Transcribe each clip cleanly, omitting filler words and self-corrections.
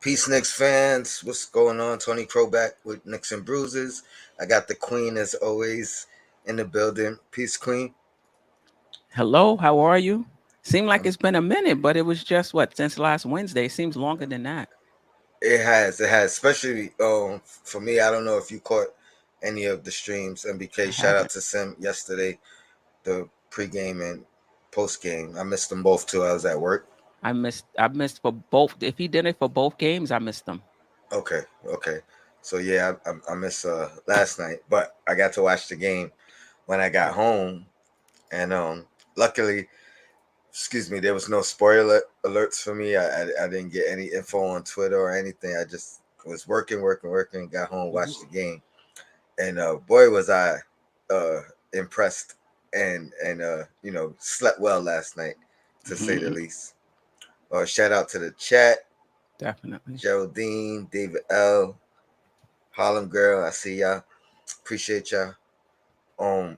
Peace, Knicks fans. What's going on? Tony Crow back with Knicks and Bruises. I got the Queen as always in the building. Peace, Queen. Hello, how are you? Seemed like Um, it's been a minute, but it was just what, since last Wednesday. It seems longer than that. it has, especially for me. I don't know if you caught any of the streams. I MBK, shout out haven't. to Sim yesterday, the pregame and postgame. I missed them both too. I was at work. I missed for both. If he did it for both games, I missed them. Okay, okay. So yeah, I missed last night, but I got to watch the game when I got home, and luckily, excuse me, there was no spoiler alerts for me. I didn't get any info on Twitter or anything. I just was working, got home, Mhm. watched the game, and boy was I uh impressed and slept well last night, to say the Mhm. least. Shout out to the chat, Definitely. Geraldine, David L, Harlem Girl. I see y'all. Appreciate y'all. Um,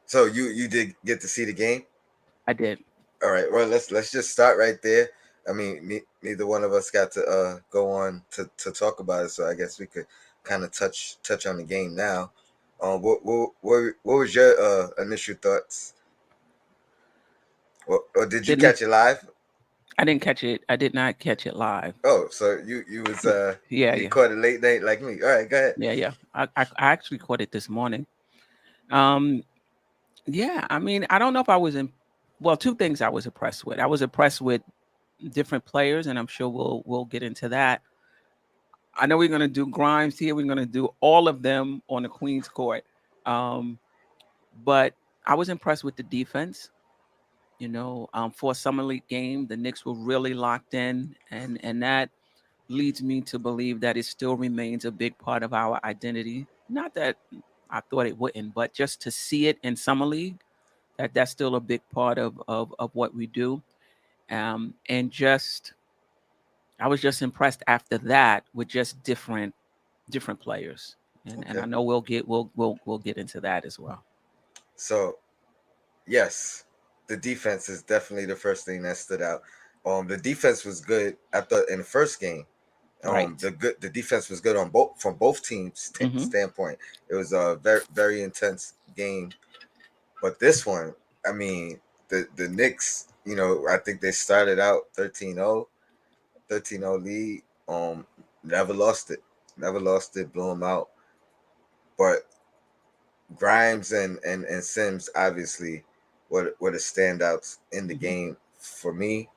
so you did get to see the game? I did. All right. Well, let's just start right there. I mean, neither one of us got to go on to talk about it, so I guess we could kind of touch on the game now. What was your initial thoughts? Or did you Didn't catch it live? I didn't catch it. I did not catch it live. Oh, so you was Yeah, you yeah, caught it late night like me. All right, go ahead. yeah, yeah. I actually caught it this morning. Um, yeah. I mean, I don't know if I was in. Well, two things I was impressed with. I was impressed with different players, and I'm sure we'll get into that. I know we're gonna do Grimes here. We're gonna do all of them on the Queen's Court. Um, but I was impressed with the defense. For a summer league game, the Knicks were really locked in, and that leads me to believe that it still remains a big part of our identity. Not that I thought it wouldn't, but just to see it in summer league, that's still a big part of what we do. And just I was just impressed after that with just different players, and Okay. I know we'll get into that as well. So yes, the defense is definitely the first thing that stood out. The defense was good. I thought in the first game. Right. The defense was good on both from both teams' Mm-hmm. standpoint. It was a very intense game. But this one, I mean, the Knicks, I think they started out 13-0 lead. Never lost it. Never lost it, blew them out. But Grimes and Sims obviously were the standouts in the Mm-hmm. game for me.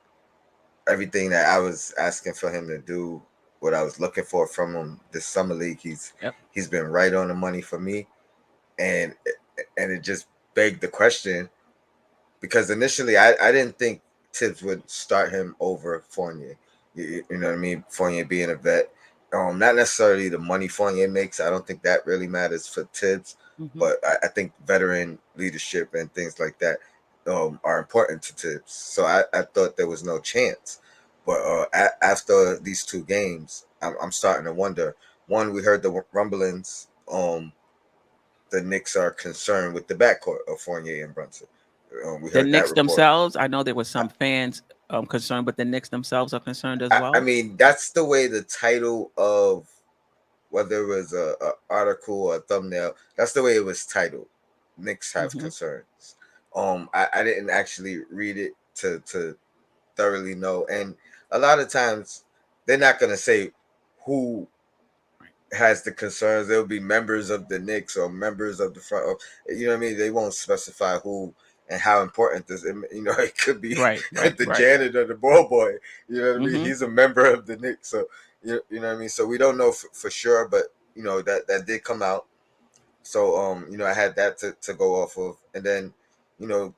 Everything that I was asking for him to do, what I was looking for from him this summer league, Yep. he's been right on the money for me, and it just begged the question, because initially I didn't think Tibbs would start him over Fournier. You know what I mean? Fournier being a vet, not necessarily the money Fournier makes. I don't think that really matters for Tibbs, Mm-hmm. but I think veteran leadership and things like that are important to Tibbs. So I thought there was no chance, but after these two games, I'm starting to wonder. One, we heard the rumblings. The Knicks are concerned with the backcourt of Fournier and Brunson. We The heard that Knicks report. themselves, I know there were some fans concerned, but the Knicks themselves are concerned as I well. mean, that's the way the title of, whether it was a article or a thumbnail, that's the way it was titled. Knicks have Hmm. concerns. I didn't actually read it to thoroughly know, and a lot of times they're not gonna say who Right. has the concerns. There'll be members of the Knicks or members of the front. You know what I mean? They won't specify who and how important this. It could be Right. Right. the Right. janitor, the ball boy. You know what I mean? Hmm. He's a member of the Knicks, so you know what I mean. So we don't know for sure, but that did come out. So I had that to go off of, and then you know,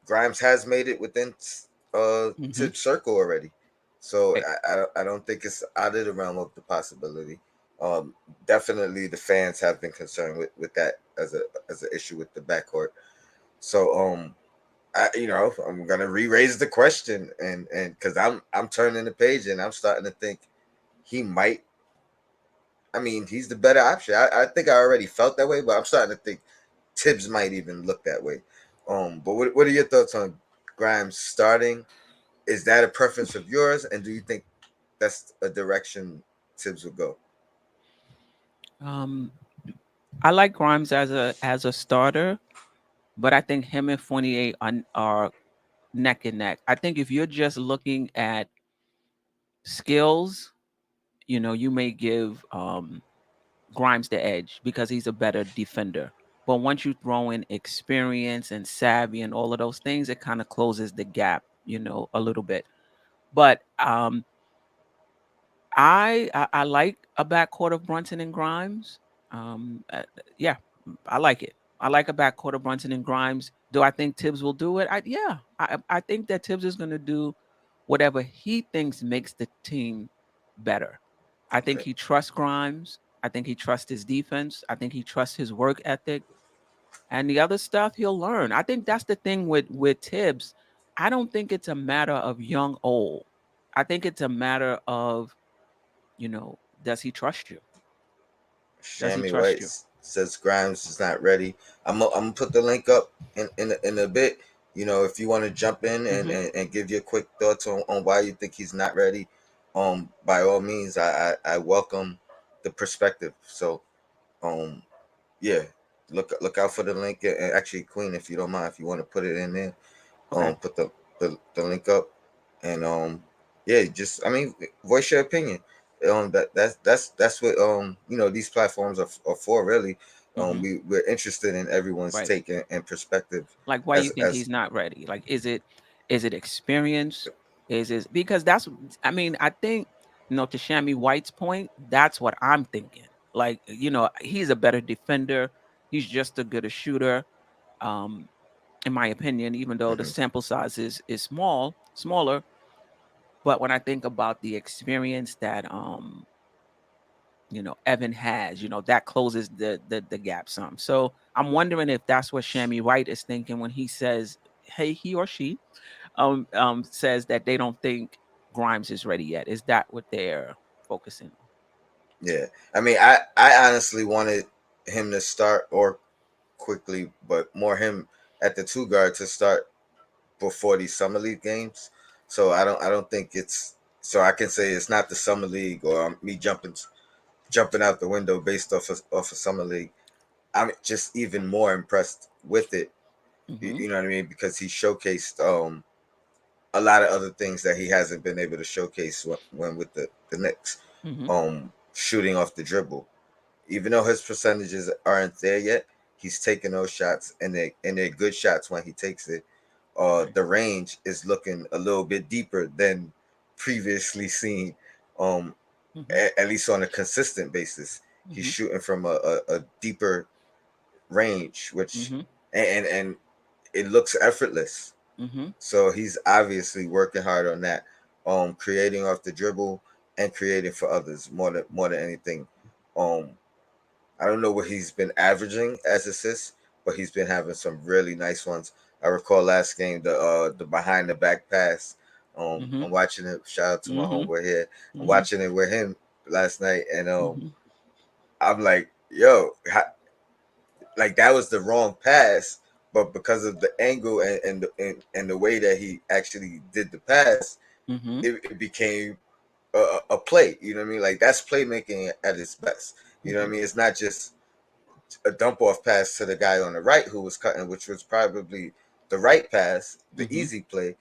Grimes has made it within Hmm. Tip's circle already. So Right. I don't think it's out of the realm of the possibility. Um, Definitely the fans have been concerned with that as an issue with the backcourt. So I'm gonna re-raise the question, and because I'm turning the page and I'm starting to think he might. I mean, he's the better option. I think I already felt that way, but I'm starting to think Tibbs might even look that way. But what are your thoughts on Grimes starting? Is that a preference of yours? And do you think that's a direction Tibbs would go. Um, I like Grimes as a starter, but I think him and Fournier are neck and neck. I think if you're just looking at skills, you may give Grimes the edge because he's a better defender. But once you throw in experience and savvy and all of those things, it kind of closes the gap, a little bit. But I like a backcourt of Brunson and Grimes. Yeah, I like it. I like a backcourt of Brunson and Grimes. Do I think Tibbs will do it? Yeah, I think that Tibbs is going to do whatever he thinks makes the team better. I think Okay. he trusts Grimes. I think he trusts his defense. I think he trusts his work ethic, and the other stuff he'll learn. I think that's the thing with Tibbs. I don't think it's a matter of young old. I think it's a matter of does he trust you? Does he Shammy trust White you? says Grimes is not ready. I'm gonna put the link up in a bit. If you want to jump in Mm-hmm. and give your quick thoughts on why you think he's not ready, by all means, I welcome the perspective. So, um, yeah, look out for the link. And actually, Queen, if you don't mind, if you want to put it in there, Okay. put the link up, and yeah, just I mean, voice your opinion. That's what these platforms are for, really. Mm-hmm. We're interested in everyone's Right. take and perspective. Like, why you think As he's not ready? Like, is it experience? Is it because that's? I mean, I think to Shammy White's point, that's what I'm thinking. Like, he's a better defender. He's just a good a shooter, um, in my opinion. Even though the Mhm. sample size is smaller, but when I think about the experience that Evan has, that closes the gap some. So I'm wondering if that's what Shammy White is thinking when he says, hey, he or she says that they don't think Grimes is ready yet. Is that what they're focusing on? Yeah, I mean, I honestly wanted him to start or quickly, but more him at the two guard to start before these summer league games. So I don't think it's so I can say it's not the summer league or me jumping out the window based off of summer league. I'm just even more impressed with it. You, Mm-hmm. you know what I mean? Because he showcased a lot of other things that he hasn't been able to showcase when with the Knicks. Mm-hmm. Shooting off the dribble, even though his percentages aren't there yet, he's taking those shots and they're good shots when he takes it. Right. The range is looking a little bit deeper than previously seen. Um, Mm-hmm. at least on a consistent basis, he's Mm-hmm. shooting from a deeper range, which Mm-hmm. and it looks effortless. Mm-hmm. So he's obviously working hard on that, creating off the dribble and creating for others more than anything. Um, I don't know what he's been averaging as assists, but he's been having some really nice ones. I recall last game the behind the back pass. Mm-hmm. I'm watching it. Shout out to my Mm-hmm. homeboy here. I'm Mm-hmm. watching it with him last night, and Mm-hmm. I'm like, yo, like that was the wrong pass, but because of the angle and the way that he actually did the pass, Mm-hmm. it became a play. You know what I mean? Like that's playmaking at its best. You know what I Mm-hmm. mean? It's not just a dump off pass to the guy on the right who was cutting, which was probably the right pass, the Mm-hmm. easy play.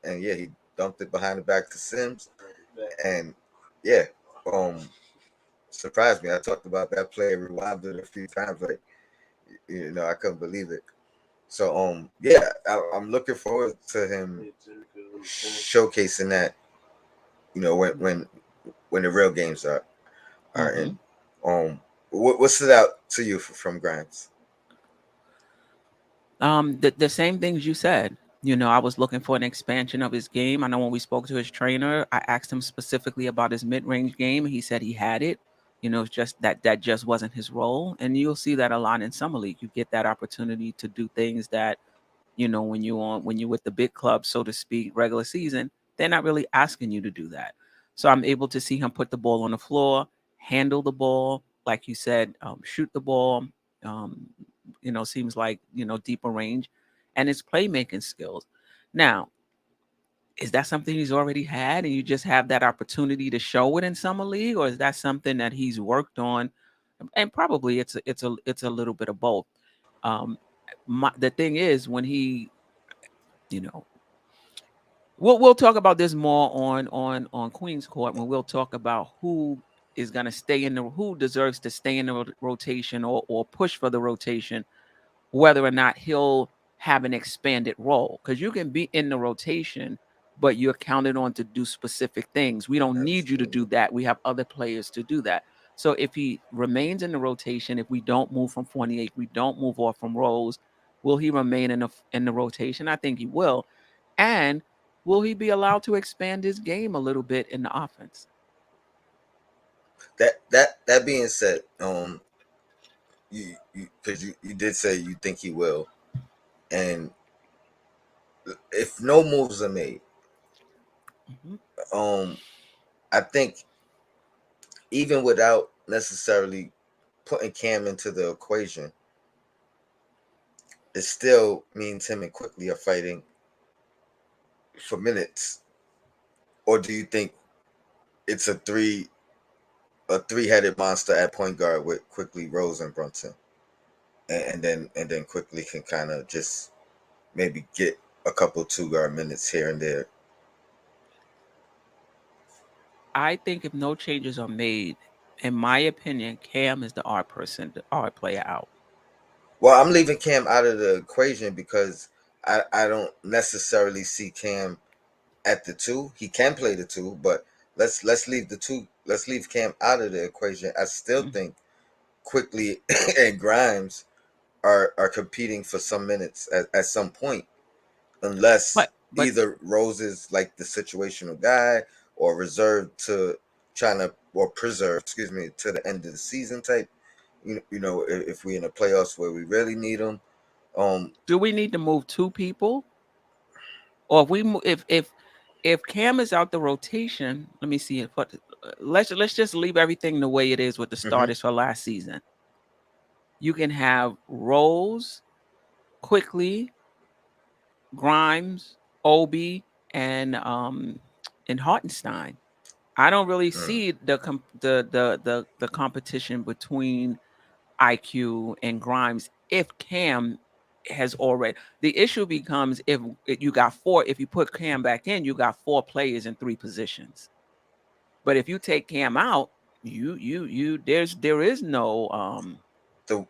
And yeah, he dumped it behind the back to Sims, and yeah, um, surprised me. I talked about that play, rewound it a few times, like I couldn't believe it. So yeah, I'm looking forward to him showcasing that. When the real games are Mm-hmm. in. What stood out to you from Grimes? The same things you said. I was looking for an expansion of his game. I know when we spoke to his trainer, I asked him specifically about his mid-range game. He said he had it. It's just that just wasn't his role. And you'll see that a lot in summer league. You get that opportunity to do things that, when you're with the big club, so to speak, regular season, they're not really asking you to do that. So I'm able to see him put the ball on the floor, handle the ball, like you said, shoot the ball. Um, seems like deeper range, and his playmaking skills. Now, is that something he's already had and you just have that opportunity to show it in summer league, or is that something that he's worked on? And probably it's a little bit of both. Um, the thing is, when he, you know, we'll talk about this more on Queen's Court, when we'll talk about who is going to stay in the, who deserves to stay in the rotation, or push for the rotation, whether or not he'll have an expanded role. Because you can be in the rotation, but you're counted on to do specific things. We don't need you to Absolutely. do that. We have other players to do that. So if he remains in the rotation, if we don't move from Fournier, if we don't move off from Rose, will he remain in the rotation? I think he will. And will he be allowed to expand his game a little bit in the offense? That being said, you because you did say you think he will, and if no moves are made, Mhm. um, I think even without necessarily putting Cam into the equation, it still means him and Quickly are fighting for minutes. Or do you think it's a three-headed monster at point guard with Quickly, Rose, and Brunson, and then Quickly can kind of just maybe get a couple two guard minutes here and there. I think if no changes are made, in my opinion, Cam is the odd person, the odd player out. Well, I'm leaving Cam out of the equation because I don't necessarily see Cam at the two. He can play the two, but let's leave the two. Let's leave Cam out of the equation. I still Mm. think Quickly and Grimes are competing for some minutes at some point, unless But either Rose is like the situational guy or reserved to trying to or preserved, excuse me, to the end of the season type. You know, if we in the playoffs where we really need him. Um, do we need to move two people, or if we if Cam is out the rotation? Let me see it. Let's just leave everything the way it is with the mhm. starters for last season. You can have Rose, Quickly, Grimes, Obi, and Hartenstein. I don't really Mm. see the competition between IQ and Grimes if Cam has already. The issue becomes if you got four. If you put Cam back in, you got four players in three positions. But if you take Cam out, there is no The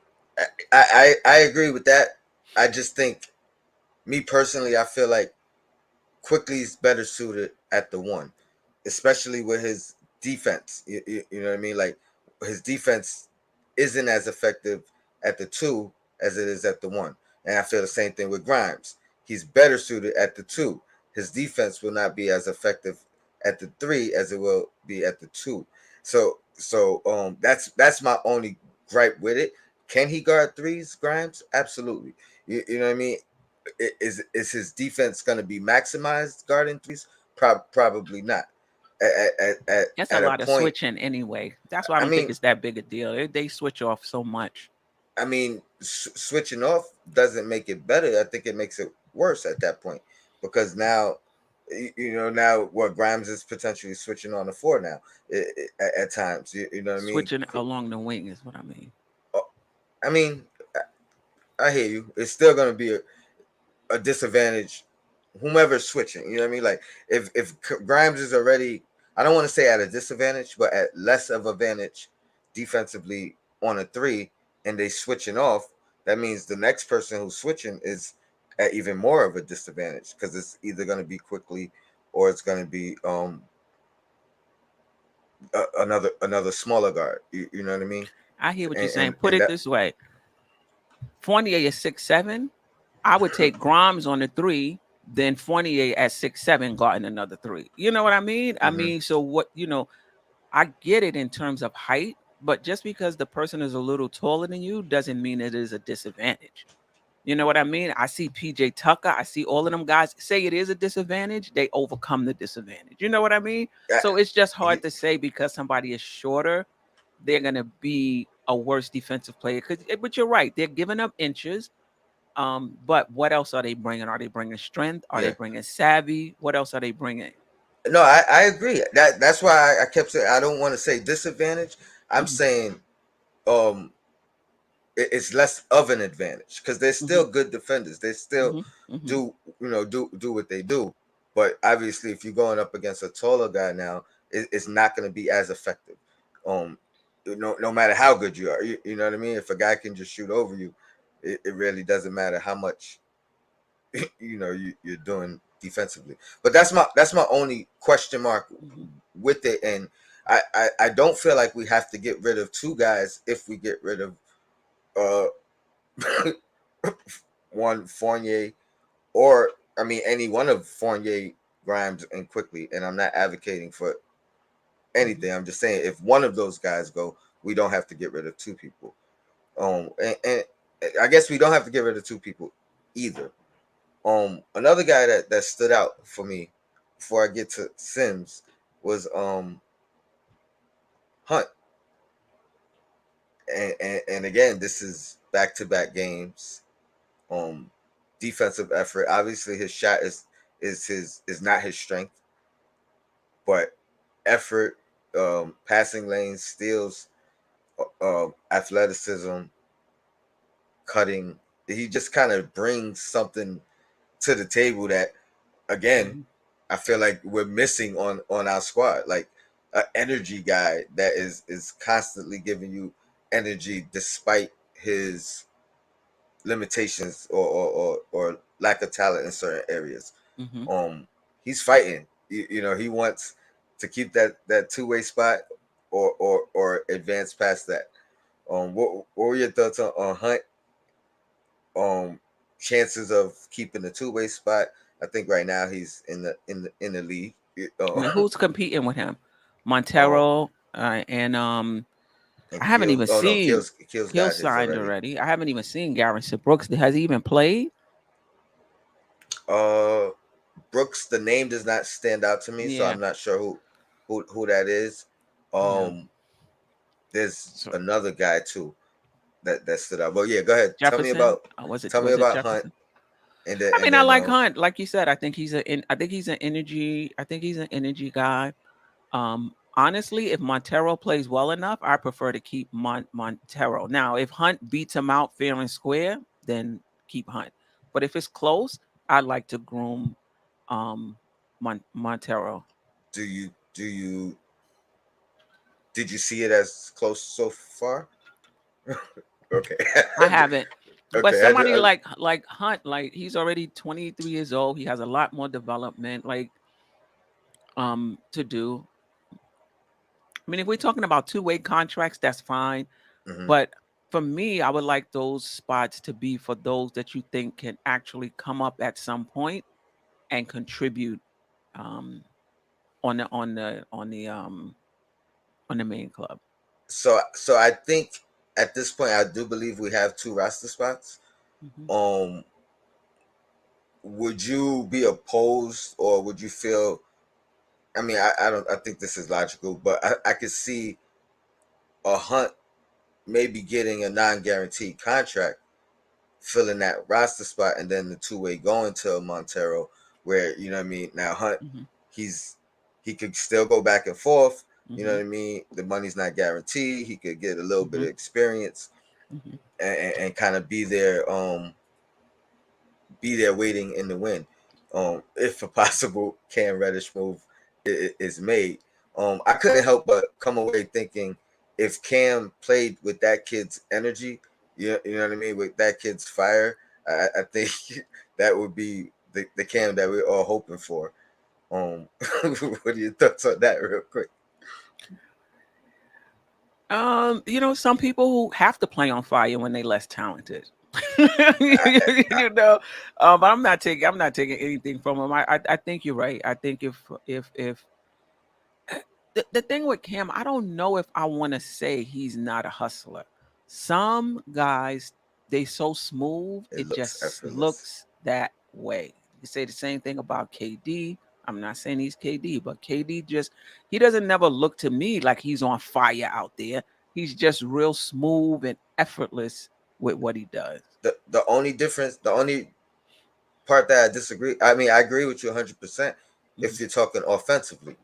I agree with that. I just think me personally, I feel like Quickly's better suited at the one, especially with his defense. You know what I mean? Like his defense isn't as effective at the two as it is at the one, and I feel the same thing with Grimes. He's better suited at the two. His defense will not be as effective at the three as it will be at the two. So that's my only gripe with it. Can he guard threes, Grimes? Absolutely. You know what I mean? Is his defense going to be maximized guarding threes? Probably not. At, at, at, That's a at a lot of point, switching anyway. That's why I I don't think mean, it's that big a deal. They switch off so much. switching off doesn't make it better. I think it makes it worse at that point because now, now what Grimes is potentially switching on the floor now at times. You know what I mean? Switching along the wing is what I mean. Oh, I mean, I hear you. It's still going to be a disadvantage whomever's switching. You know what I mean? Like if Grimes is already, I don't want to say at a disadvantage, but at less of advantage defensively on a three, and they switching off, that means the next person who's switching is at even more of a disadvantage because it's either going to be Quickly or it's going to be another smaller guard. You know what I mean? I hear what you're And saying. and, Put and it that this way: Fournier is 6'7". I would take Grimes on the three, then Fournier at 6'7", guarding another three. You know what I mean? I mhm. mean, so what I get it in terms of height, but just because the person is a little taller than you doesn't mean it is a disadvantage. You know what I mean? I see PJ Tucker. I see all of them guys say it is a disadvantage. They overcome the disadvantage. You know what I mean? I, So it's just hard he, to say because somebody is shorter, they're gonna be a worse defensive player. But you're right, they're giving up inches. But what else are they bringing? Are they bringing strength? Are they Yeah. bringing savvy? What else are they bringing? No, I agree. That's why I kept saying I don't want to say disadvantage. I'm Hmm. saying um it's less of an advantage because they're Hmm. still good defenders. They still Hmm. Hmm. do do what they do. But obviously, if you're going up against a taller guy now, it's not going to be as effective. Um, no matter how good you are, you know what I mean. If a guy can just shoot over you, it really doesn't matter how much you're doing defensively. But that's my only question mark Hmm. with it, and I don't feel like we have to get rid of two guys if we get rid of uh one Fournier, or I mean any one of Fournier, Grimes, and Quickly. And I'm not advocating for Hmm. anything. I'm just saying if one of those guys go, we don't have to get rid of two people. And I guess we don't have to get rid of two people either. Another guy that stood out for me before I get to Sims was Hunt. And again, this is back to back games. Um, Defensive effort. Obviously, his shot is not his strength, but effort, passing lanes, steals, athleticism, cutting. He just kind of brings something to the table that, again, Hmm. I feel like we're missing on our squad. Like an energy guy that is constantly giving you energy despite his limitations or lack of talent in certain areas. Hmm. Um, he's fighting. He wants to keep that two-way spot or advance past that. What were your thoughts on Hunt? Um, Chances of keeping the two-way spot. I think right now he's in the lead. I mean, who's competing with him? Um, Montero and and I haven't Kills. even Oh no, seen Kills Hill got his signed already. already. I haven't even seen Garrison Brooks. Has he even played? Uh, Brooks. The name does not stand out to me, so Yeah, I'm not sure who that is. yeah. Um, there's So another guy too that stood out. But yeah, go ahead. Jefferson, was it Tell me about Hunt, Jefferson? and I mean, I then like Hunt. Like you said, I think he's an energy. I think he's an energy guy. Honestly, if Montero plays well enough, I prefer to keep Montero. Now, if Hunt beats him out fair and square, then keep Hunt. But if it's close, I'd like to groom um Montero. do you did you see it as close so far? Okay. I haven't. But Okay. somebody like Hunt, like he's already 23 years old. He has a lot more development to do. I mean, if we're talking about two-way contracts, that's fine. Mhm. But for me, I would like those spots to be for those that you think can actually come up at some point and contribute um, on the main club. So I think at this point I do believe we have two roster spots. Hmm. Um, would you be opposed, or would you feel? I mean, I don't. I think this is logical, but I could see a Hunt maybe getting a non-guaranteed contract, filling that roster spot, and then the two-way going to Montero, where you know what I mean. Now Hunt, Hmm. he's he could still go back and forth. You know Hmm. what I mean. The money's not guaranteed. He could get a little bit Hmm. of experience Hmm. and kind of be there waiting in the wind. If a possible Cam Reddish move is made, I couldn't help but come away thinking if Cam played with that kid's energy, you know what I mean, with that kid's fire, I think that would be the Cam that we're all hoping for. What are your thoughts on that, real quick? Some people who have to play on fire when they less talented. I, I, you know, but I'm not taking anything from him. I think you're right. I think if the thing with Cam, I don't know if I want to say he's not a hustler. Some guys, they so smooth, it it looks just effortless. looks that way. You say the same thing about KD. I'm not saying he's KD, but KD just he doesn't never look to me like he's on fire out there. He's just real smooth and effortless with what he does. The only difference, the only part that I disagree. I mean, I agree with you 100% Hmm. if you're talking offensively.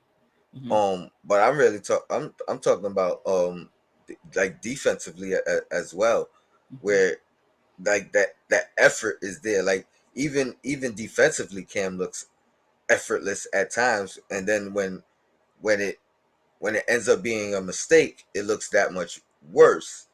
Hmm. But I'm talking about like defensively as well, Hmm. where like that effort is there. Like even defensively, Cam looks effortless at times, and then when it when it ends up being a mistake, it looks that much worse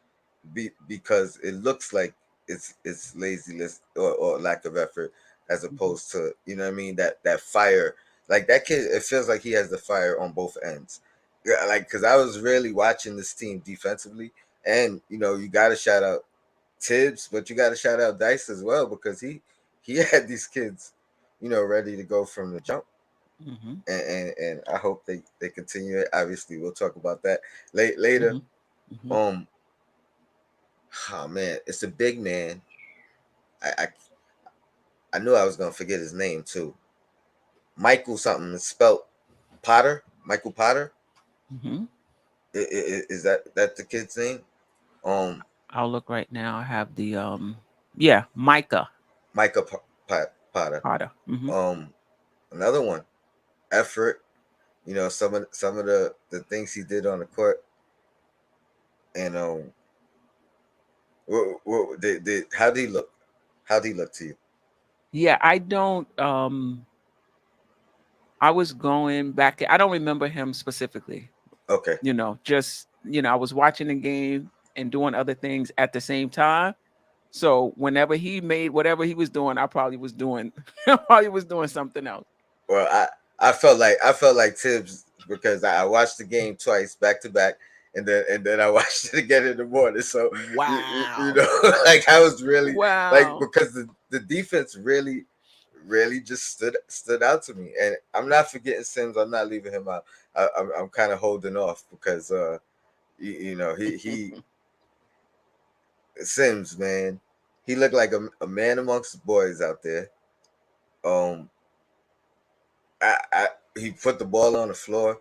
because it looks like it's laziness or lack of effort as Hmm. opposed to, you know what I mean, that fire. Like that kid, it feels like he has the fire on both ends. Yeah, like because I was really watching this team defensively, and you got to shout out Tibbs, but you got to shout out Dice as well because he had these kids, ready to go from the jump. Hmm. And I hope they continue it. Obviously, we'll talk about that later. Hmm. Hmm. Um, oh man, it's a big man. I knew I was gonna forget his name too. Michael something. It's spelled Potter. Michael Potter. Hmm. Is that the kid's name? Um, I'll look right now. I have the yeah, Micah Micah Potter. Potter. Hmm. Um, Another one. Effort. Some of the things he did on the court, and how did he look? How did he look to you? Yeah, I don't I was going back. I don't remember him specifically. Okay. Just I was watching the game and doing other things at the same time. So whenever he made whatever he was doing, I probably was doing probably was doing something else. Well, I felt like Tibbs because I watched the game twice back to back, and then I watched it again in the morning. So Wow. like I was really like Wow. because the defense really just stood out to me, and I'm not forgetting Sims. I'm not leaving him out. I'm kind of holding off because he Sims, man, he looked like a man amongst the boys out there. Um, I he put the ball on the floor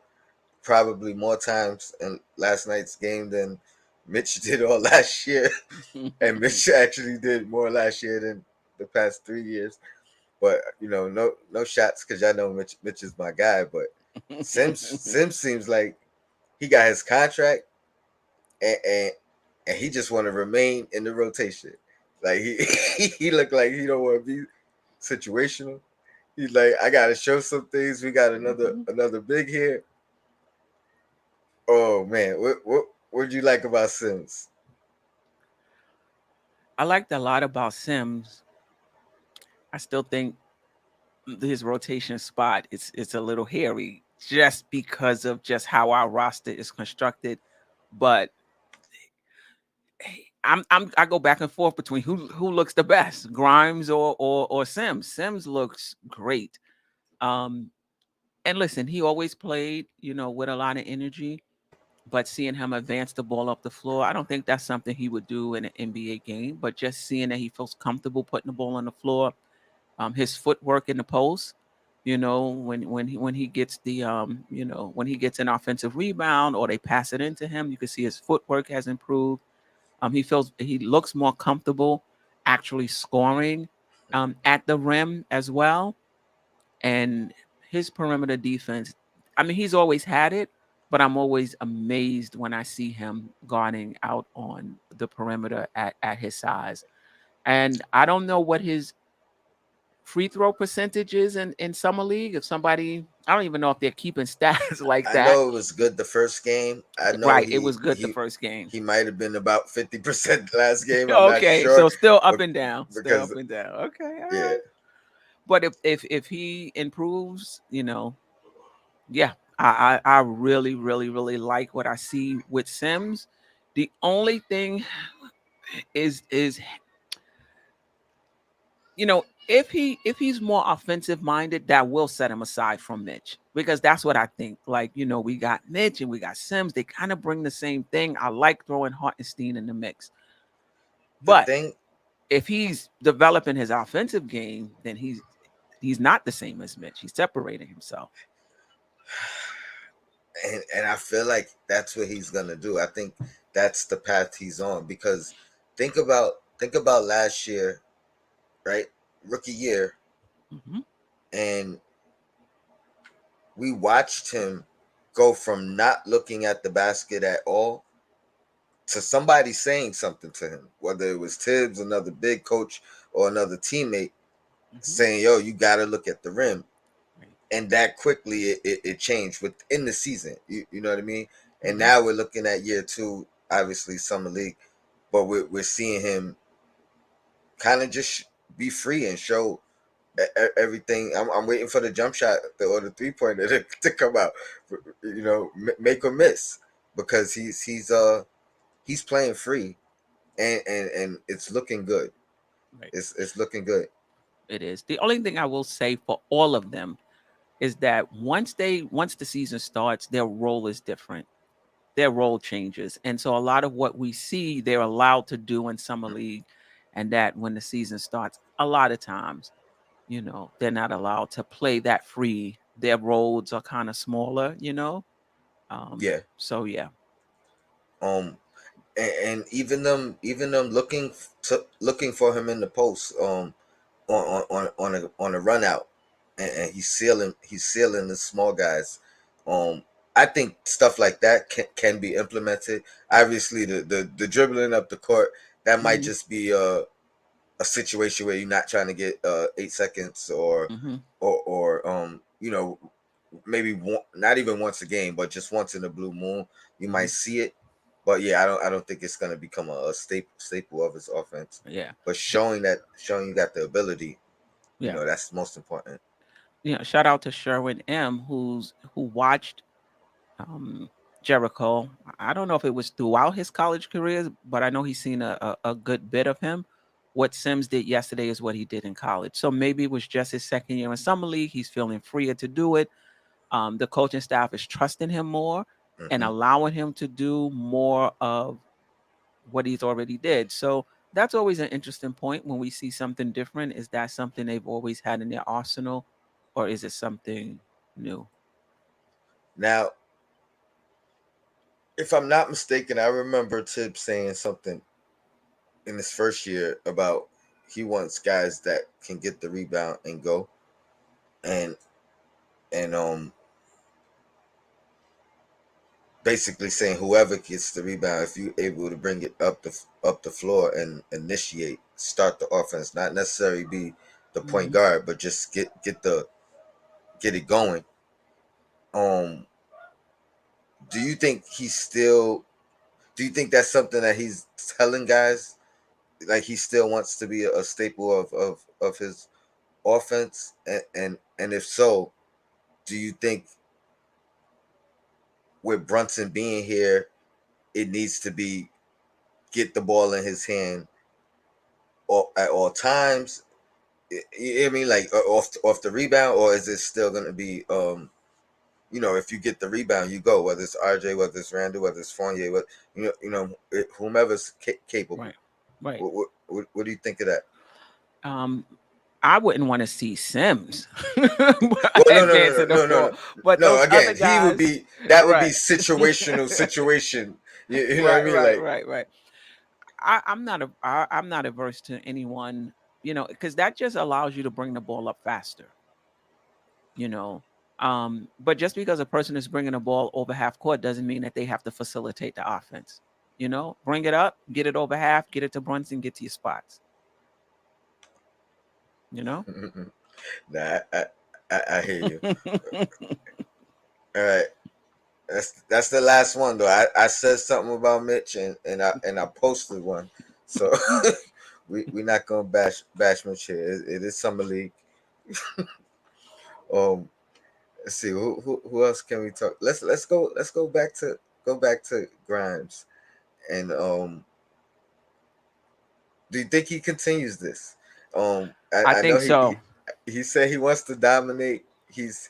probably more times in last night's game than Mitch did all last year, and Mitch actually did more last year than the past 3 years. But no shots because y'all know Mitch is my guy. But Sims seems like he got his contract, and and he just want to remain in the rotation. Like he he looked like he don't want to be situational. He's like, I gotta show some things. We got another big here. Oh man, what do you like about Sims? I liked a lot about Sims. I still think his rotation spot it's a little hairy just because of just how our roster is constructed. But I go back and forth between who looks the best, Grimes or Sims. Sims looks great. Um, and listen, he always played, with a lot of energy. But seeing him advance the ball up the floor, I don't think that's something he would do in an NBA game. But just seeing that he feels comfortable putting the ball on the floor, his footwork in the post, when he gets when he gets an offensive rebound or they pass it into him, you can see his footwork has improved. He looks more comfortable actually scoring at the rim as well. And his perimeter defense, I mean, he's always had it, but I'm always amazed when I see him guarding out on the perimeter at his size. And I don't know what his free throw percentage is in summer league. If somebody, I don't even know if they're keeping stats like I that. know it was good the first game. I know Right, it he was good the he first game. he might have been about 50% last game. I'm not Okay, sure, so still up but and down, still because up and down. Okay, all yeah, right. But if he improves, yeah, I really, really, really like what I see with Sims. The only thing is if he's more offensive minded, that will set him aside from Mitch because that's what I think. Like we got Mitch and we got Sims. They kind of bring the same thing. I like throwing Hartenstein in the mix, the but thing if he's developing his offensive game, then he's not the same as Mitch. He's separating himself. and I feel like that's what he's gonna do. I think that's the path he's on because think think about last year, right? Rookie year, Hmm. and we watched him go from not looking at the basket at all to somebody saying something to him, whether it was Tibbs, another big coach, or another teammate Hmm. saying, "Yo, you got to look at the rim." Right. And that quickly it changed within the season. You know what I mean? And Hmm. now we're looking at year two, obviously summer league, but we're seeing him kind of just be free and show everything. I'm waiting for the jump shot or the 3-pointer to come out. You know, make or miss, because he's playing free, and it's looking good. Right. It's looking good. It is. The only thing I will say for all of them is that once the season starts, their role is different. Their role changes. And so a lot of what we see they're allowed to do in summer league, and that when the season starts, a lot of times, they're not allowed to play that free. Their roles are kind of smaller, Yeah. So yeah. Um. And even them looking for him in the post. On a run out, and he's sealing the small guys. Um, I think stuff like that can be implemented. Obviously, the dribbling up the court, that might Hmm. just be a situation where you're not trying to get 8 seconds, or Hmm. maybe not even once a game, but just once in a blue moon you might Hmm. see it. But yeah, I don't think it's gonna become a staple of his offense. Yeah. But The- showing you got the ability, yeah. that's most important. Shout out to Sherwin M, who watched um, Jericho. I don't know if it was throughout his college career, but I know he's seen a good bit of him. What Sims did yesterday is what he did in college. So maybe it was just his second year in summer league. He's feeling freer to do it. The coaching staff is trusting him more and Hmm. allowing him to do more of what he's already did. So that's always an interesting point when we see something different. Is that something they've always had in their arsenal, or is it something new? Now, if I'm not mistaken, I remember Tib saying something in his first year about he wants guys that can get the rebound and go, and and basically saying whoever gets the rebound, if you able to bring it up the floor and initiate, start the offense, not necessarily be the point Hmm. guard, but just get it going. Um, do you think he's still? Do you think that's something that he's telling guys? Like, he still wants to be a staple of his offense, and if so, do you think with Brunson being here, it needs to be get the ball in his hand at all times? You know what I mean, like off the rebound, or is it still going to be if you get the rebound, you go. Whether it's RJ, whether it's Randall, whether it's Fournier, whomever's capable. Right. Right. What do you think of that? Um, I wouldn't want to see Sims Well, no, no, no, advancing the no, no, floor, no, but no. those other Again, he would guys, be that would be right, situational situation. You know what I right, mean? right, Like, right, right. I'm not averse to anyone, because that just allows you to bring the ball up faster, you know. But just because a person is bringing the ball over half court doesn't mean that they have to facilitate the offense. Bring it up, get it over half, get it to Brunson, get to your spots. You know. nah, I hear you. All right. That's the last one though. I said something about Mitch, and I posted one. So we not gonna bash Mitch here. It is summer league. Um, let's see who else can we talk. Let's go back to Grimes, and do you think he continues this? I I know think so. he said he wants to dominate. He's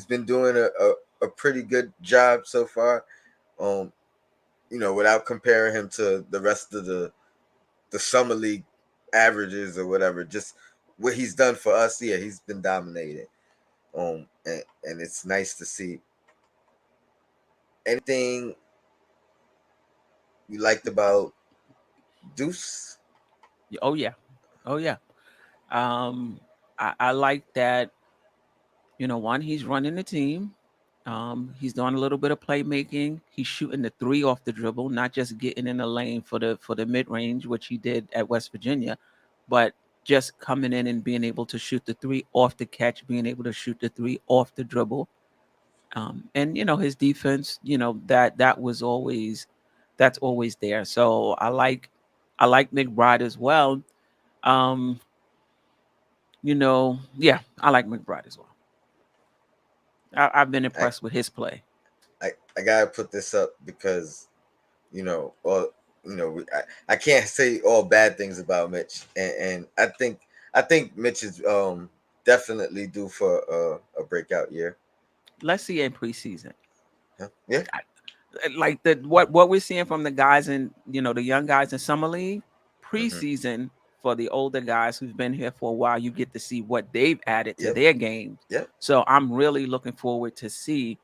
been doing a pretty good job so far. Um, without comparing him to the rest of the summer league averages or whatever, just what he's done for us. Yeah, he's been dominating. And it's nice to see. Anything you liked about Deuce? Oh yeah, oh yeah. Um, I like that. You know, one, he's running the team. He's doing a little bit of playmaking. He's shooting the three off the dribble, not just getting in the lane for the mid range, which he did at West Virginia, but just coming in and being able to shoot the three off the catch, being able to shoot the three off the dribble. And you know his defense, you know that was always that's always there. So I like McBride as well. Um, you know, yeah, I like McBride as well. I've been I impressed with his play. I gotta put this up because all I can't say all bad things about Mitch, and I think Mitch is definitely due for a breakout year. Let's see in preseason. Yeah, yeah. Like the what we're seeing from the guys in the young guys in summer league Hmm. preseason for the older guys who've been here for a while, you get to see what they've added to Yep, their games. yep. So I'm really looking forward to see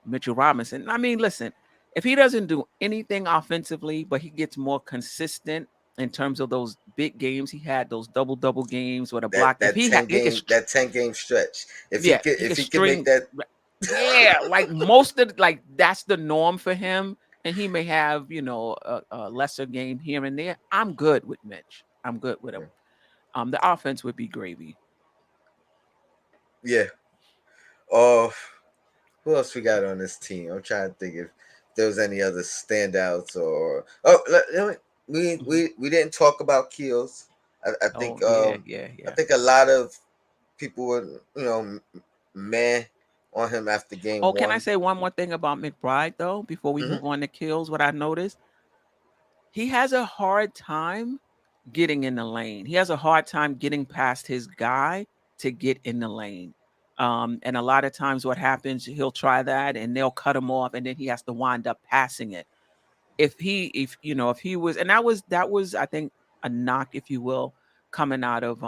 Mitchell Robinson. I mean, listen, if he doesn't do anything offensively, but he gets more consistent in terms of those big games he had, those double games with a block. If That that 10 game stretch. yeah, he If could he could make string. that. Yeah, like most of like that's the norm for him, and he may have a lesser game here and there. I'm good with Mitch. I'm good with him. The offense would be gravy. Yeah. Oh, who else we got on this team? I'm trying to think if there was any other standouts or Mhm. we didn't talk about Keels. Oh yeah, yeah, I yeah. think a lot of people were meh on him after game Oh, can I one. say one more thing about McBride though before we Hmm. move on to kills? What I noticed, he has a hard time getting in the lane. He has a hard time getting past his guy to get in the lane. And a lot of times, what happens, he'll try that and they'll cut him off, and then he has to wind up passing it. If he was, and that was I think a knock, if you will, coming out of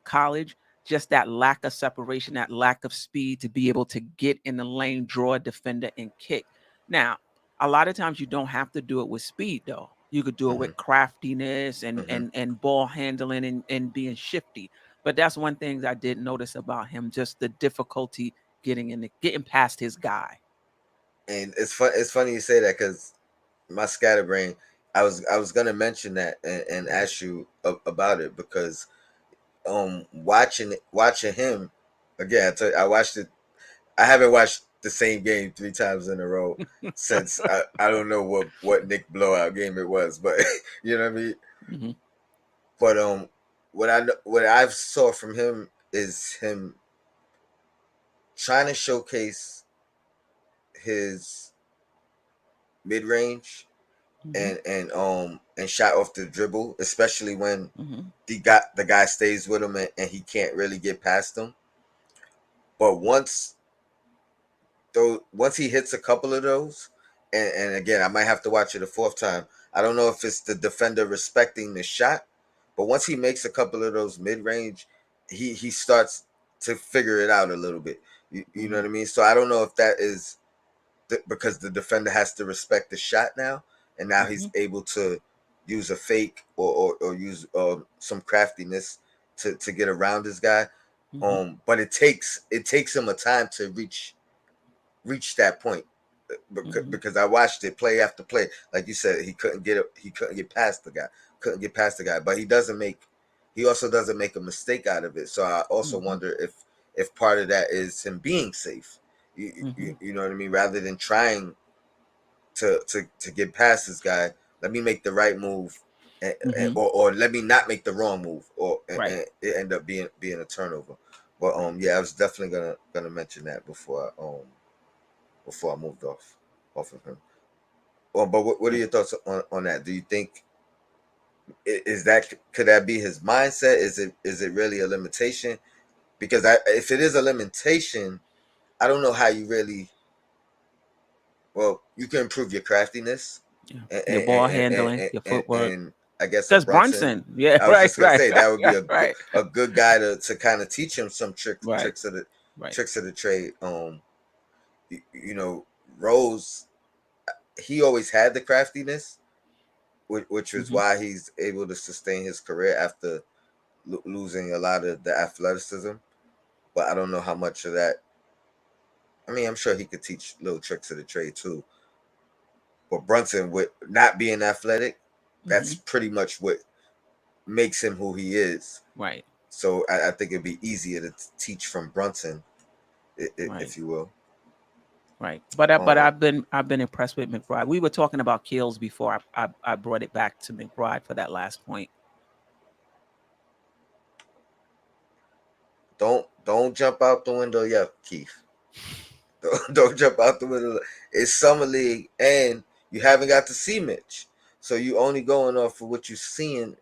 college, just that lack of separation, that lack of speed to be able to get in the lane, draw a defender, and kick. Now, a lot of times you don't have to do it with speed though. You could do it Hmm. with craftiness and Hmm. and ball handling and being shifty. But that's one thing I did notice about him, just the difficulty getting past his guy. And it's funny you say that because my scatterbrain. I was gonna mention that and ask you about it because watching him again. I watched it. I haven't watched the same game 3 times in a row since I don't know what Nick blowout game it was, but you know what I mean. Hmm. But what I've saw from him is him trying to showcase his mid range Hmm. and shot off the dribble, especially when Hmm. the guy stays with him and he can't really get past him. But once he hits a couple of those, and again, I might have to watch it a fourth time. I don't know if it's the defender respecting the shot, but once he makes a couple of those mid range, he starts to figure it out a little bit. You know Hmm. what I mean? So I don't know if that is because the defender has to respect the shot now, and now he's Hmm. able to use a fake or use some craftiness to get around this guy. Hmm. But it takes him a time to reach that point Hmm. because I watched it play after play. Like you said, he couldn't get past the guy, But he also doesn't make a mistake out of it. So I also Hmm. wonder if part of that is him being safe. Hmm. You know what I mean? Rather than trying to get past this guy, let me make the right move, Hmm. or let me not make the wrong move, or Right. and it end up being a turnover. But yeah, I was definitely gonna mention that before I moved off of him. But what are Yeah. your thoughts on that? Do you think is that could that be his mindset? Is it really a limitation? Because if it is a limitation, I don't know how you really you can improve your craftiness Yeah. Your ball and, handling, your footwork. and I guess a Because Brunson. Brunson, yeah, I was right, just gonna right, say right, that would be yeah, right, a good guy to kind of teach him some right, right. tricks of the trade. You know, Rose, he always had the craftiness, which is Hmm. why he's able to sustain his career after losing a lot of the athleticism. But I don't know how much of that. I mean, I'm sure he could teach little tricks of the trade too. But Brunson, with not being athletic, that's Hmm. pretty much what makes him who he is. Right. So I think it'd be easier to teach from Brunson, Right. if you will. Right. But Um, I've been impressed with McBride. We were talking about kills before I brought it back to McBride for that last point. don't jump out the window yet, Keith. Don't jump out the window. It's summer league, and you haven't got to see Mitch, so you only going off of what you're seeing.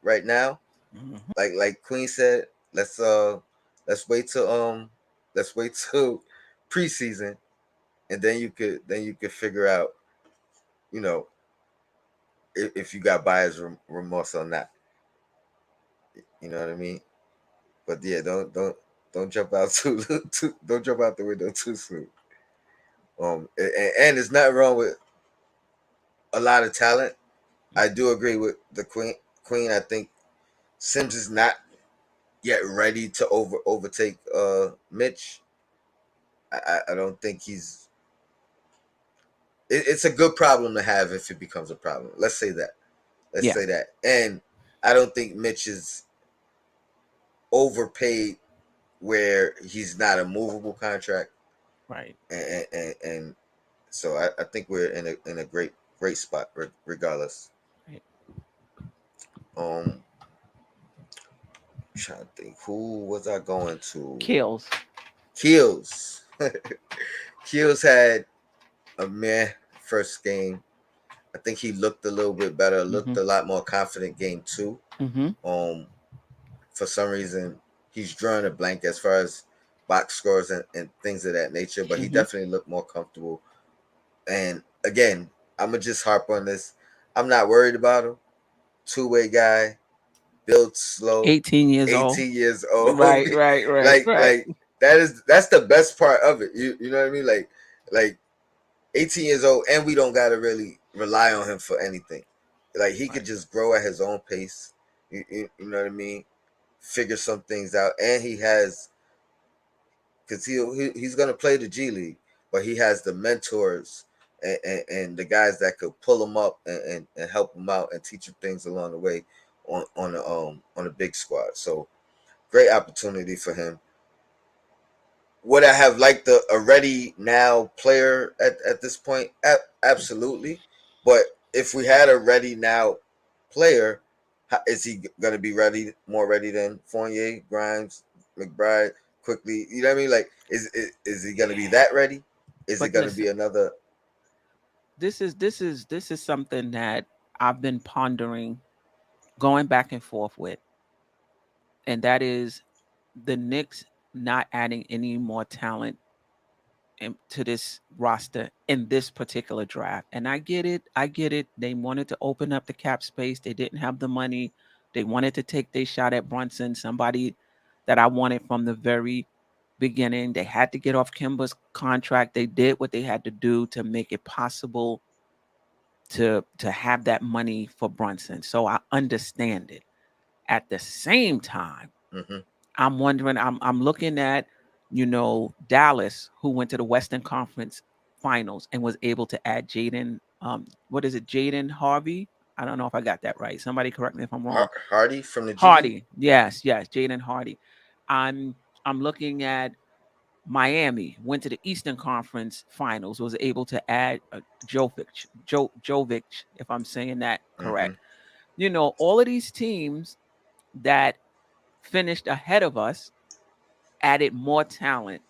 Right now. Hmm. Like Queen said, let's wait till let's wait till preseason, and then you could figure out, you know, if you got buyer's remorse or not. You know what I mean? But yeah, don't jump out too don't jump out the window too soon. And there's nothing wrong with a lot of talent. I do agree with the Queen. Queen, I think Sims is not yet ready to overtake Mitch. I don't think he's. It's a good problem to have if it becomes a problem. Let's say that. Let's Yeah. say that. And I don't think Mitch is overpaid where he's not a movable contract, Right. and so I think we're in a great spot regardless. Right. Um, trying to think who was I going to? Kills. Keels. Keels had a meh first game. I think he looked a little bit better, Hmm. looked a lot more confident game two. Hmm. Um, for some reason, he's drawing a blank as far as box scores and things of that nature, but he Hmm. definitely looked more comfortable. And again, I'm gonna just harp on this. I'm not worried about him. Two-way guy, built slow, 18 years old. 18 years old. Right. Right. Right. like Right. like that's the best part of it. You know what I mean? Like 18 years old, and we don't gotta really rely on him for anything. Like he could Right. just grow at his own pace. You know what I mean? Figure some things out, and he has because he's gonna play the G League, but he has the mentors and the guys that could pull him up and help him out and teach him things along the way on a big squad. So great opportunity for him. Would I have liked a ready now player at this point? Absolutely. But if we had a ready now player, is he going to be more ready than Fournier, Grimes, McBride, quickly? You know what I mean? Like, is he going to be Yeah. that ready? Is it But going to be listen, another? this is something that I've been pondering, going back and forth with, and that is the Knicks not adding any more talent to this roster in this particular draft. And I get it. I get it. They wanted to open up the cap space. They didn't have the money. They wanted to take their shot at Brunson, somebody that I wanted from the very beginning. They had to get off Kimba's contract. They did what they had to do to make it possible to have that money for Brunson. So I understand it. At the same time, Hmm. I'm wondering, I'm looking at, Dallas, who went to the Western Conference Finals and was able to add Jaden, what is it, Jaden Harvey? I don't know if I got that right. Somebody correct me if I'm wrong. Hardy from the G League. Hardy. Yes, yes, Jaden Hardy. I'm I'm looking at Miami, went to the Eastern Conference Finals, was able to add Jovic, if I'm saying that Hmm. correct. All of these teams that finished ahead of us added more talent,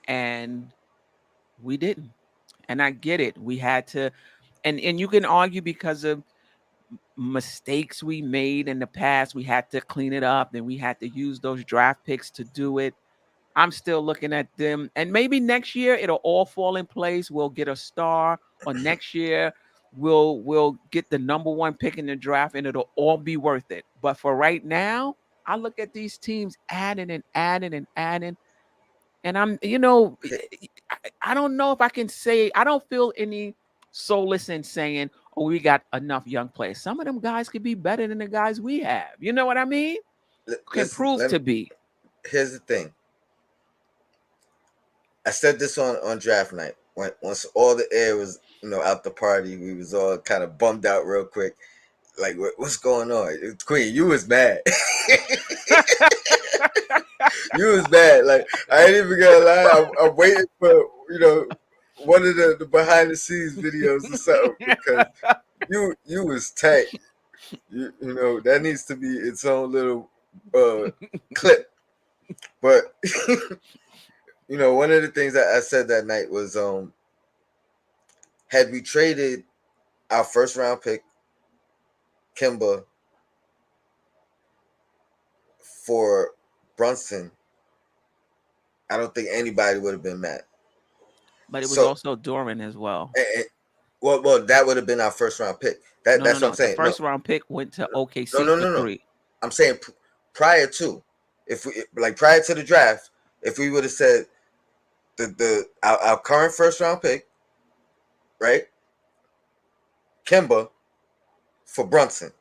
and we didn't. And I get it. We had to, and you can argue because of mistakes we made in the past, we had to clean it up, and we had to use those draft picks to do it. I'm still looking at them, and maybe next year it'll all fall in place. We'll get a star, or next year we'll get the number one pick in the draft, and it'll all be worth it. But for right now, I look at these teams adding and adding and adding, and I don't know if I can say, I don't feel any solace in saying, or we got enough young players. Some of them guys could be better than the guys we have. You know what I mean? Can Listen, prove to be. here's the thing. I said this on draft night. Once all the air was out the party, we was all kind of bummed out real quick. Like, what's going on? Queen, you was mad. You was mad. Like, I ain't even gonna lie. I'm waiting for one of the behind the scenes videos or something, because you was tight. That needs to be its own little clip. But one of the things that I said that night was, had we traded our first round pick, Kimba, for Brunson, I don't think anybody would have been mad. But it was So, also Doran as well. well, that would have been our first round pick. No, no, That's what I'm no. The saying. No, first round pick went to no, OKC no, for no, no. 3. I'm saying prior to, if we prior to the draft, if we would have said our current first round pick, right, Kimba for Brunson.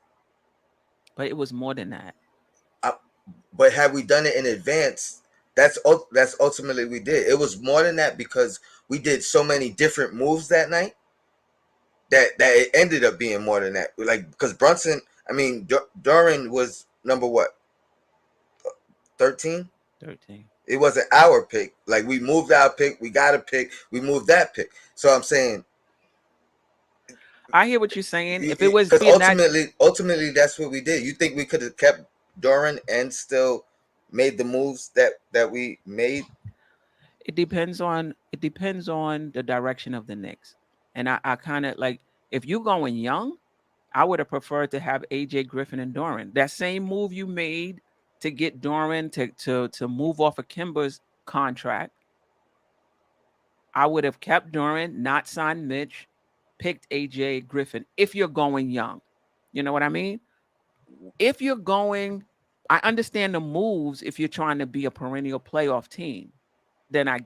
But it was more than that. But had we done it in advance, that's ultimately we did. It was more than that, because we did so many different moves that night that it ended up being more than that. Like, because Brunson, I mean, Duran was number what, 13? 13. It wasn't our pick. Like, we moved our pick, we got a pick, we moved that pick. So I'm saying, I hear what you're saying. If it was because being that, ultimately, that's what we did. You think we could have kept Duran and still made the moves that we made? it depends on the direction of the Knicks. And I kind of like, if you're going young, I would have preferred to have AJ Griffin and Doran. That same move you made to get Doran to move off of Kimber's contract, I would have kept Doran, not signed Mitch, picked AJ Griffin if you're going young. You know what I mean? If you're going, I understand the moves if you're trying to be a perennial playoff team. Then I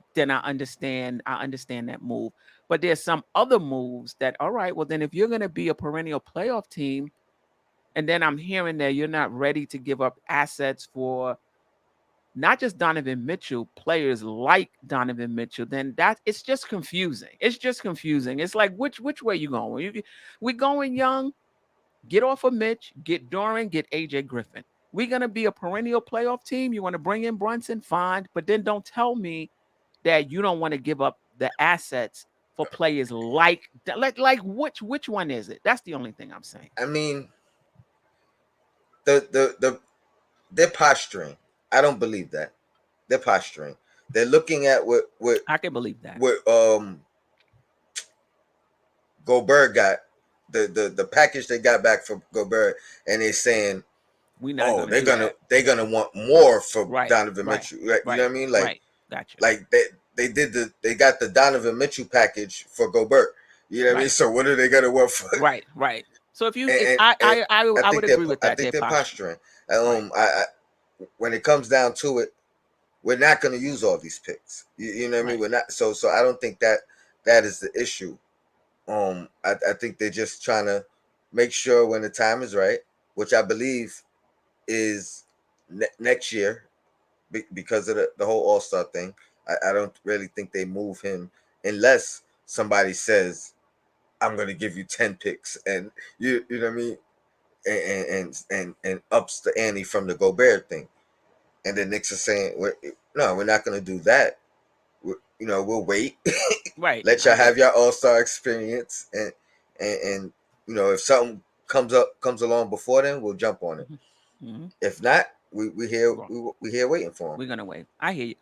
understand that move. But there's some other moves that, all right, well then if you're gonna be a perennial playoff team, and then I'm hearing that you're not ready to give up assets for not just Donovan Mitchell, players like Donovan Mitchell, then that it's just confusing. It's just confusing. It's like which way you going? We going young, get off of Mitch, get Doran, get AJ Griffin. We're gonna be a perennial playoff team. You want to bring in Brunson, fine, but then don't tell me that you don't want to give up the assets for players like which one is it? That's the only thing I'm saying. I mean, the they're posturing. I don't believe that. They're posturing. They're looking at I can believe that. what Gobert got, the package they got back for Gobert, and they're saying, We're not oh, gonna do that. they're gonna want more for Right, Donovan right, Mitchell. Right? You know right, what I mean? right. Gotcha. Like they got the Donovan Mitchell package for Gobert. You know what I mean? Right, So what are they gonna want for? right, right. So if you, if And I would agree with I that. think They're they're posturing. posturing. Right, When it comes down to it, we're not going to use all these picks. You know what I mean? right. We're not. So I don't think that is the issue. I think they're just trying to make sure when the time is right, which I believe is next year, because of the whole All Star thing. I don't really think they move him unless somebody says, "I'm going to give you 10 picks," and you know what I mean, and ups the ante from the Gobert thing. And the Knicks are saying, "No, we're not going to do that. We'll wait. Right. Let I y'all get have your All Star experience, and if something comes along before then, we'll jump on it. you. Hmm. If not, we here Wrong. we here waiting for We're gonna wait. I hear you.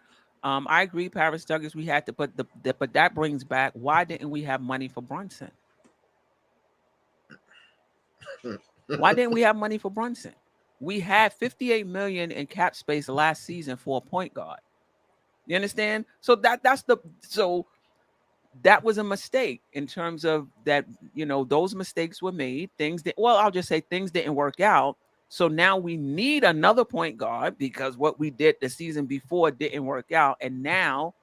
I agree, Paris Douglas. We had to, but that brings back, why didn't we have money for Brunson? him." Why didn't we have money for Brunson? We had 58 million in cap space last season for a point guard. You understand? So that was a mistake in terms of that. Those mistakes were made. I'll just say things didn't work out. So now we need another point guard because what we did the season before didn't work out, and now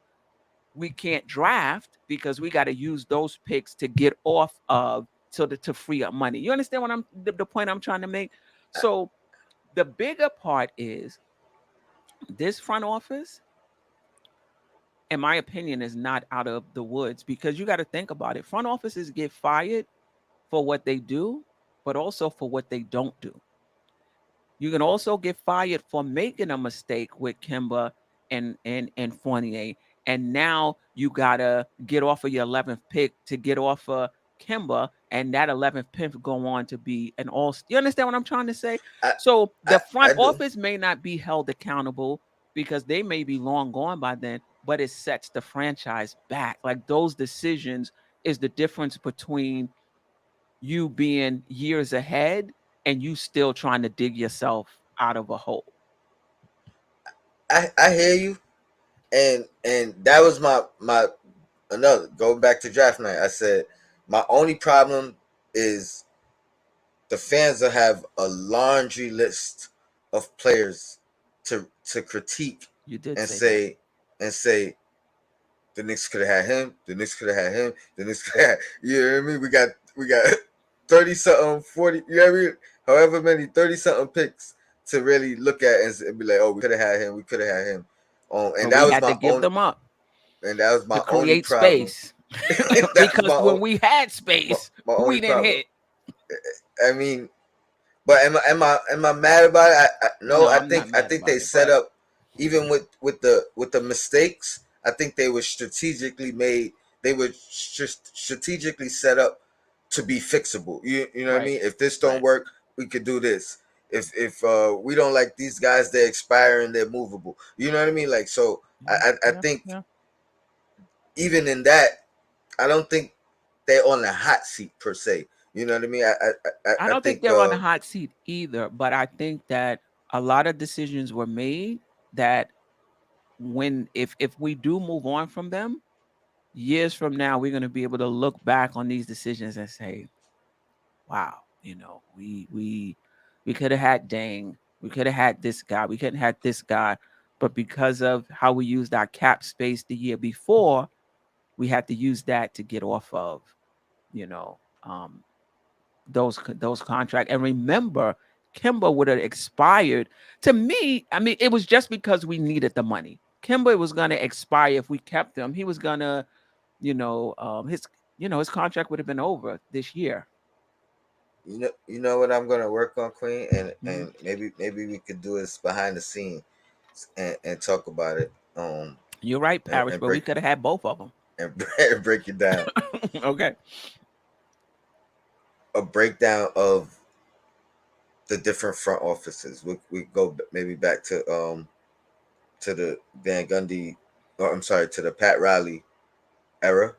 we can't draft because we got to use those picks to get off of to free up money. You understand what the point I'm trying to make? So the bigger part is this front office, in my opinion, is not out of the woods, because you got to think about it. Front offices get fired for what they do, but also for what they don't do. You can also get fired for making a mistake with Kimba and Fournier, and now you gotta get off of your 11th pick to get off of Kimba, and that 11th pick go on to be an all. You understand what I'm trying to say? I So I, the front I do. office may not be held accountable because they may be long gone by then, but it sets the franchise back. Like, those decisions is the difference between you being years ahead and you still trying to dig yourself out of a hole. I hear you, and that was my another going back to draft night. I said my only problem is the fans will have a laundry list of players to critique You did and say that. say the Knicks could have had him, the Knicks could have had him, the Knicks could have. You know what I mean? We got 30 something, 40. You know what I mean? However many 30 something picks to really look at and be like, oh, we could have had him, we could have had him. But And that we was had to my give own, them up and that was to my only create problem. space. That was Because when we had space, my only we didn't problem. hit. I mean, but am I mad about it? No, No, I I'm think not I mad think they about it, set but up even with the mistakes. I think they were strategically made. They were strategically set up to be fixable. You know what I right, mean? If this don't right. work, we could do this. If we don't like these guys, they're expiring, they're movable. You know what I mean? Like, so Yeah, I yeah, think yeah. even in that, I don't think they're on the hot seat per se. You know what I mean? I I don't think think they're on the hot seat either, but I think that a lot of decisions were made that, when if we do move on from them, years from now, we're going to be able to look back on these decisions and say, wow, we could have had Dang, we could have had this guy, we couldn't have this guy, but because of how we used our cap space the year before, we had to use that to get off of, you know, those contracts. And remember, Kimba would have expired. To me, I mean, it was just because we needed the money. Kimba was going to expire if we kept him. He was going to, his his contract would have been over this year. You know what I'm gonna work on, Queen, and Mhm. and maybe we could do this behind the scenes and talk about it, You're right, and, Parrish, and but we break could have had both of them. and break it down. Okay. A breakdown of the different front offices. We go maybe back to the Van Gundy, or I'm sorry, to the Pat Riley era,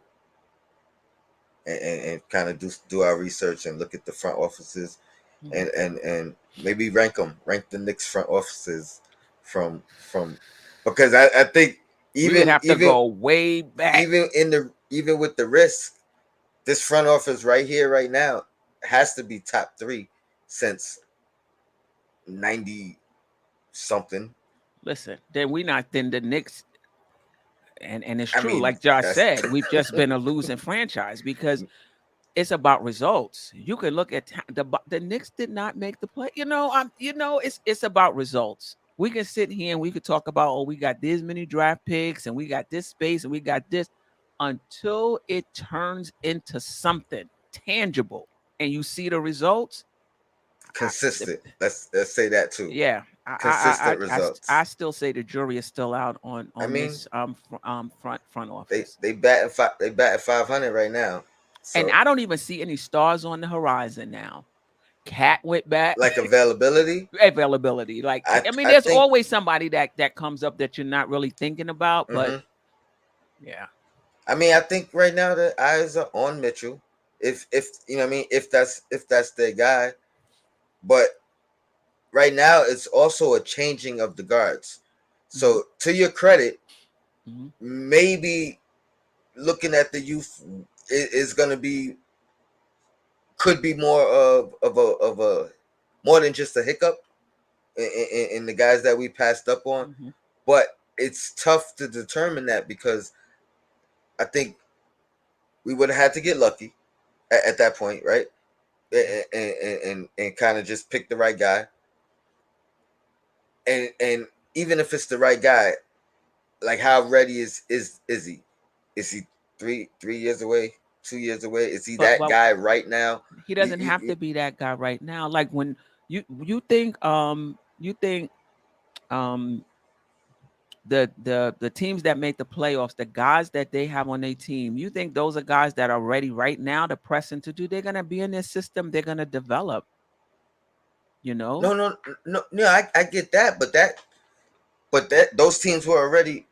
and kind of do our research and look at the front offices, Mhm. and maybe rank the Knicks front offices from because I think We would even have to even go way back. even with the risk, this front office right here right now has to be top three since 90 something. Listen, then we not then the Knicks, and it's I true, mean like Josh that's said, we've just been a losing franchise because it's about results. You can look at the Knicks did not make the play. It's about results. We can sit here and we could talk about, oh, we got this many draft picks and we got this space and we got this, until it turns into something tangible and you see the results. I, the, consistent. Let's say that too. yeah, Consistent results. I still say the jury is still out on I mean, this front they office. they batting 500 right now. And So I don't even see any stars on the horizon now. Cat went back. like availability, Availability. Like, I I mean, I there's think. always somebody that comes up that you're not really thinking about, but hmm yeah. I mean, I think right now the eyes are on Mitchell. If you know what I mean, if that's their guy, but right now it's also a changing of the guards. Hmm. So to your credit, Hmm. maybe looking at the youth is going to be could be more of a more than just a hiccup in the guys that we passed up on. Hmm. But it's tough to determine that because I think we would have had to get lucky. at that point, right? And kind of just pick the right guy. And even if it's the right guy, like how ready is he? Is he 3 years away, 2 years away? Is he But that guy right now? he doesn't have to be that guy right now. Like when you think um the teams that make the playoffs, the guys that they have on their team, you think those are guys that are ready right now to press into do? They're gonna be in their system. They're gonna develop. You know. No, no, no, no. I get that, but those teams were already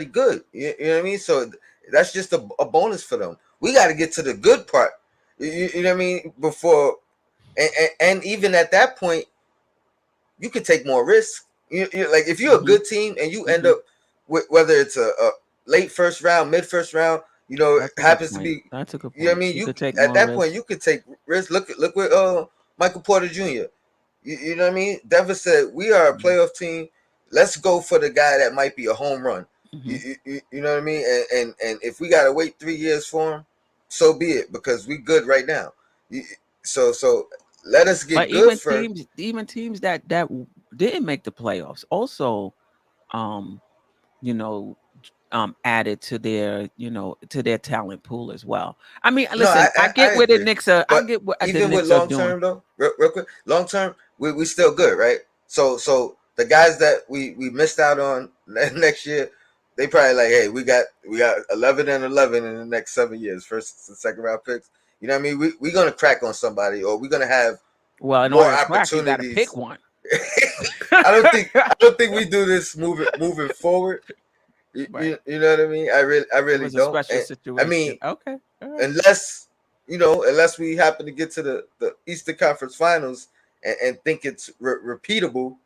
good. You know what I mean? So that's just a bonus for them. We got to get to the good part. You know what I mean? Before and even at that point, you can take more risk. Like if you're a Hmm. good team and you end Hmm. up with whether it's a late first round, mid first round, it That's a good happens to point. be. That's a good You know what I point. mean? You You could take at more that point risks. you could take risk. Look with Michael Porter Jr. You know what I mean? Denver said we are a Hmm. playoff team. Let's go for the guy that might be a home run. Hmm. You know what I mean? And if we gotta wait 3 years for him, so be it because we good right now. You, so let us But get good first. even teams that didn't make the playoffs also, um, you know, added to their talent pool as well. I mean, No, listen, I I get where the agree. Knicks are. I But get what the even with Knicks are long doing. term though, real quick, long term, we still good, right? So the guys that we missed out on next year, they probably like, hey, we got 11 and 11 in the next 7 years, first and second round picks. You know what I mean? We gonna crack on somebody, or we're gonna have Well, in more order to crack, you got to pick opportunities. one. I don't think we do this moving forward. Right. You know what I mean? I It really was a don't. special And I situation. mean, Okay. All right. unless we happen to get to the Eastern Conference Finals and think it's repeatable,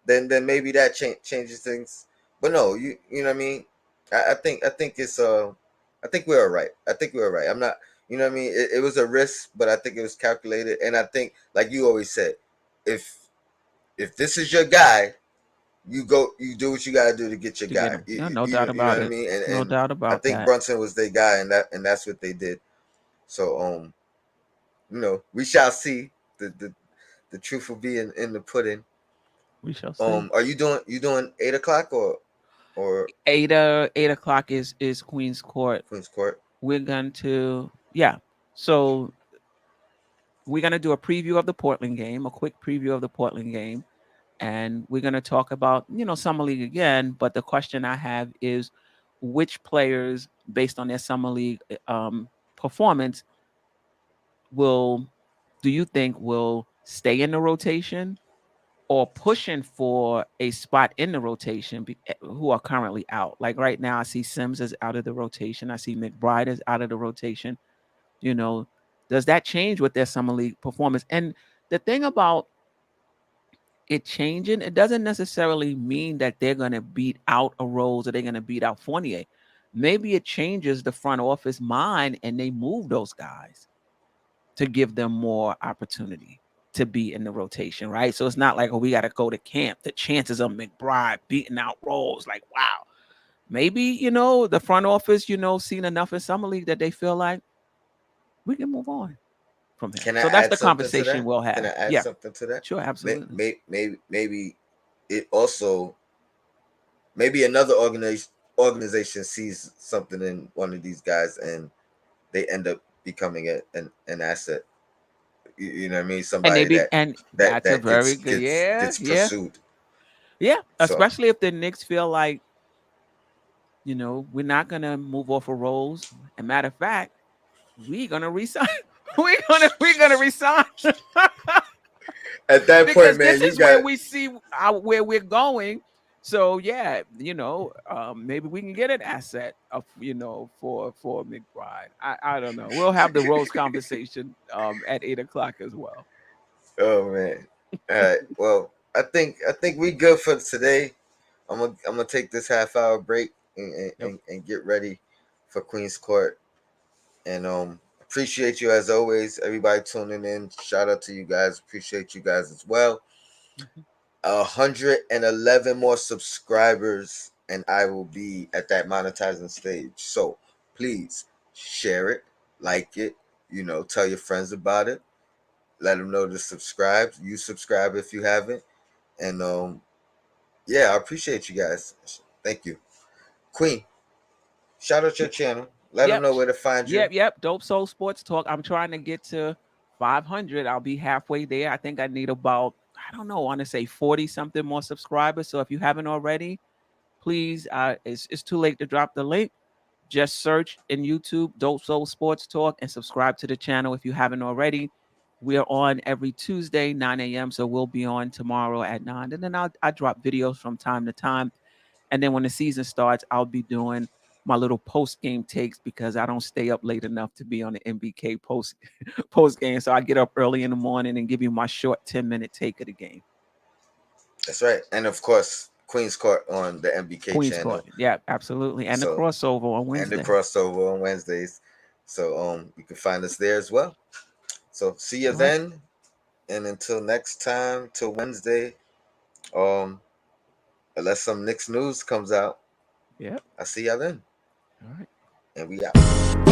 then maybe that changes things. But no, you know what I mean. I think it's I think we're all right. I think we're all right. I'm not. You know what I mean. It was a risk, but I think it was calculated. And I think, like you always said, if if this is your guy, you do what you got to do to get your To get guy. them. Yeah, no doubt You know about what I it. mean. And No doubt I about think that. Brunson was their guy, and that's what they did. So we shall see. The truth will be in the pudding. We shall see. Are you doing 8 o'clock or 8 o'clock is Queen's Court. Queen's Court? We're going to yeah. So we're gonna do a preview of the Portland game, a quick preview of the Portland game, and we're gonna talk about summer league again. But the question I have is, which players, based on their summer league performance, will do you think will stay in the rotation or pushing for a spot in the rotation who are currently out? Like right now, I see Sims is out of the rotation. I see McBride is out of the rotation. You know, does that change with their summer league performance? And the thing about it changing, it doesn't necessarily mean that they're going to beat out a Rose or they're going to beat out Fournier. Maybe it changes the front office mind and they move those guys to give them more opportunity to be in the rotation, right? So it's not like, oh, we got to go to camp. The chances of McBride beating out Rose, like, wow. Maybe, the front office, seen enough in summer league that they feel like we can move on from him. Can I So that's add the something to conversation that? we'll Can I have. add Yeah, something to that? sure, absolutely. Maybe it also maybe another organization sees something in one of these guys and they end up becoming an asset. You know what I mean? And they Somebody be that and that that's a that very gets good, gets yeah, gets yeah, pursued. yeah. So Especially if the Knicks feel like, we're not gonna move off of Rose. And matter of fact, we're gonna resign. we're gonna resign at that point, because man, this you is where got we see where we're going. So yeah, maybe we can get an asset of for McBride. I don't know. We'll have the Rose conversation at 8 o'clock as well. oh man. All right. Well, I think we good for today. I'm gonna take this half-hour break Yep. and get ready for Queen's Court. And appreciate you as always, everybody tuning in. Shout out to you guys. Appreciate you guys as well. Mhm. 111 more subscribers, and I will be at that monetizing stage. So please share it, like it, Tell your friends about it. Let them know to subscribe. You subscribe if you haven't. And yeah, I appreciate you guys. Thank you. Queen, shout out your channel. Let them Yep. know where to find you. Yep. Dope Soul Sports Talk. I'm trying to get to 500. I'll be halfway there. I think I need about, I don't know, I want to say 40 something more subscribers. So if you haven't already, please, it's too late to drop the link. Just search in YouTube Dope Soul Sports Talk and subscribe to the channel if you haven't already. We are on every Tuesday, 9 a.m. So we'll be on tomorrow at 9. And then I drop videos from time to time. And then when the season starts, I'll be doing my little post game takes because I don't stay up late enough to be on the MBK post game. So I get up early in the morning and give you my short 10-minute take of the game. That's right. And of course, Queen's Court on the MBK Queen's channel. Court. Yeah, absolutely. And the So crossover on and the Wednesday. crossover on Wednesdays. So you can find us there as well. So see you All right. then. And until next time, till Wednesday, um, unless some Knicks news comes out, Yep. I see y'all then. All right. And we out.